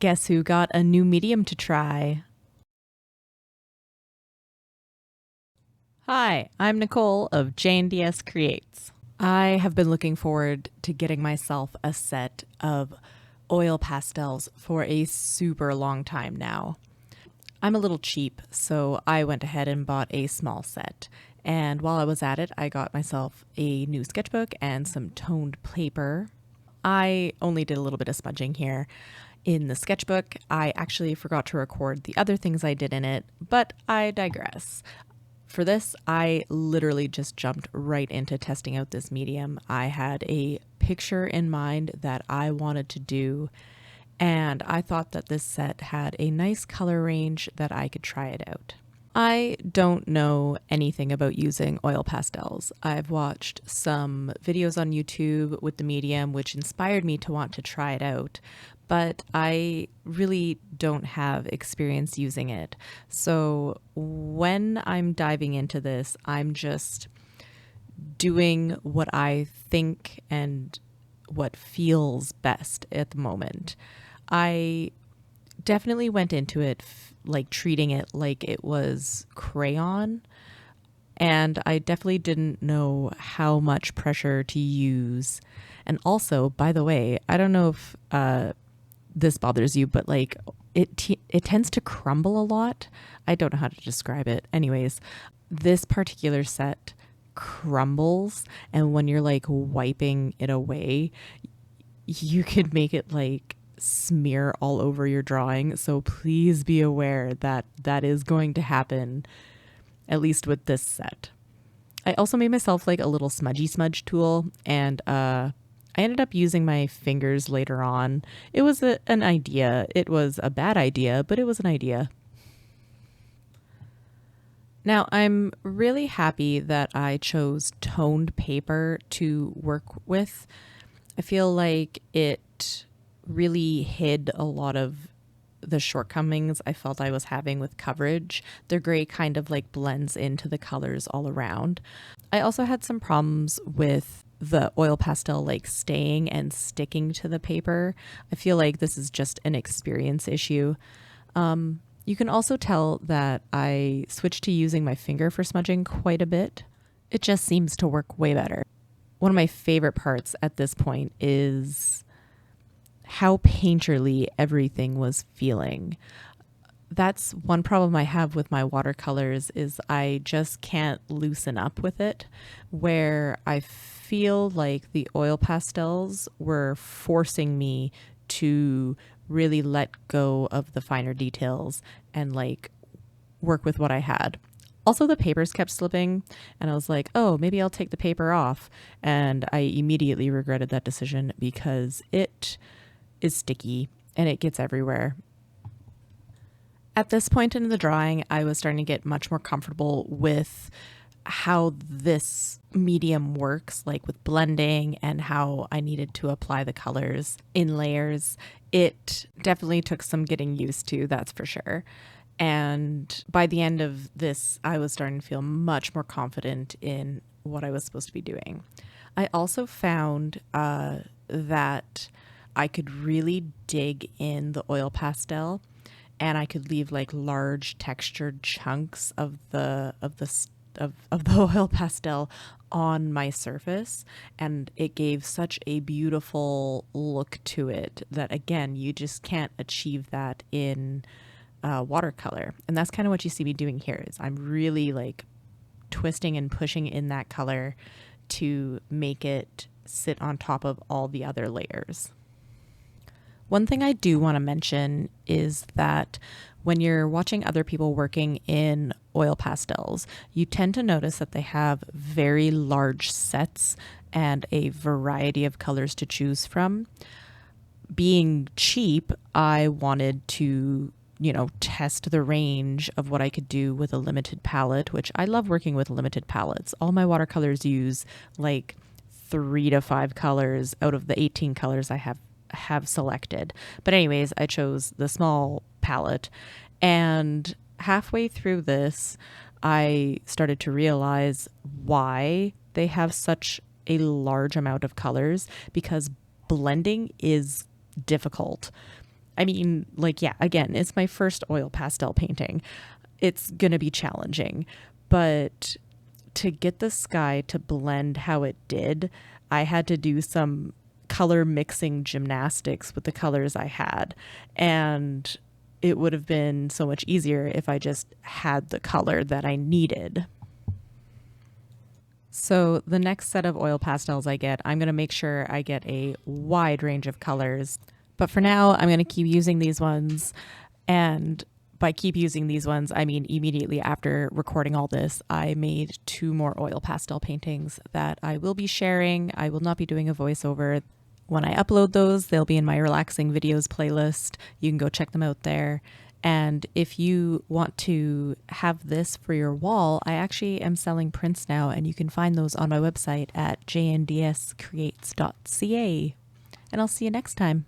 Guess who got a new medium to try? Hi, I'm Nicole of JNDS Creates. I have been looking forward to getting myself a set of oil pastels for a super long time now. I'm a little cheap, so I went ahead and bought a small set. And while I was at it, I got myself a new sketchbook and some toned paper. I only did a little bit of smudging here. In the sketchbook, I actually forgot to record the other things I did in it, but I digress. For this, I literally just jumped right into testing out this medium. I had a picture in mind that I wanted to do, and I thought that this set had a nice color range that I could try it out. I don't know anything about using oil pastels. I've watched some videos on YouTube with the medium, which inspired me to want to try it out, but I really don't have experience using it. So when I'm diving into this, I'm just doing what I think and what feels best at the moment. I definitely went into it like treating it like it was crayon, and I definitely didn't know how much pressure to use. And also, by the way, I don't know if this bothers you, but like it tends to crumble a lot. I don't know how to describe it. Anyways, this particular set crumbles, and when you're like wiping it away, you could make it like smear all over your drawing. So please be aware that that is going to happen, at least with this set. I also made myself like a little smudgy smudge tool, and I ended up using my fingers later on. It was an idea. It was a bad idea, but it was an idea. Now, I'm really happy that I chose toned paper to work with. I feel like it really hid a lot of the shortcomings I felt I was having with coverage. The gray kind of like blends into the colors all around. I also had some problems with the oil pastel like staying and sticking to the paper. I feel like this is just an experience issue. You can also tell that I switched to using my finger for smudging quite a bit. It just seems to work way better. One of my favorite parts at this point is how painterly everything was feeling. That's one problem I have with my watercolors is I just can't loosen up with it, where I feel like the oil pastels were forcing me to really let go of the finer details and like work with what I had. Also, the papers kept slipping, and I was like, oh, maybe I'll take the paper off. And I immediately regretted that decision because it is sticky and it gets everywhere. At this point in the drawing, I was starting to get much more comfortable with how this medium works, like with blending and how I needed to apply the colors in layers. It definitely took some getting used to, that's for sure. And by the end of this, I was starting to feel much more confident in what I was supposed to be doing. I also found that I could really dig in the oil pastel, and I could leave like large textured chunks of the oil pastel on my surface, and it gave such a beautiful look to it that again, you just can't achieve that in watercolor. And that's kind of what you see me doing here is I'm really like twisting and pushing in that color to make it sit on top of all the other layers. One thing I do want to mention is that when you're watching other people working in oil pastels, you tend to notice that they have very large sets and a variety of colors to choose from. Being cheap, I wanted to test the range of what I could do with a limited palette, which I love working with limited palettes. All my watercolors use like 3 to 5 colors out of the 18 colors I have selected. But anyways, I chose the small palette, and halfway through this, I started to realize why they have such a large amount of colors, because blending is difficult. I mean, like, yeah, again, it's my first oil pastel painting. It's going to be challenging, but to get the sky to blend how it did, I had to do some color mixing gymnastics with the colors I had. And it would have been so much easier if I just had the color that I needed. So the next set of oil pastels I get, I'm going to make sure I get a wide range of colors. But for now, I'm going to keep using these ones. And by keep using these ones, I mean immediately after recording all this, I made 2 more oil pastel paintings that I will be sharing. I will not be doing a voiceover. When I upload those, they'll be in my relaxing videos playlist. You can go check them out there. And if you want to have this for your wall, I actually am selling prints now, and you can find those on my website at jndscreates.ca. And I'll see you next time.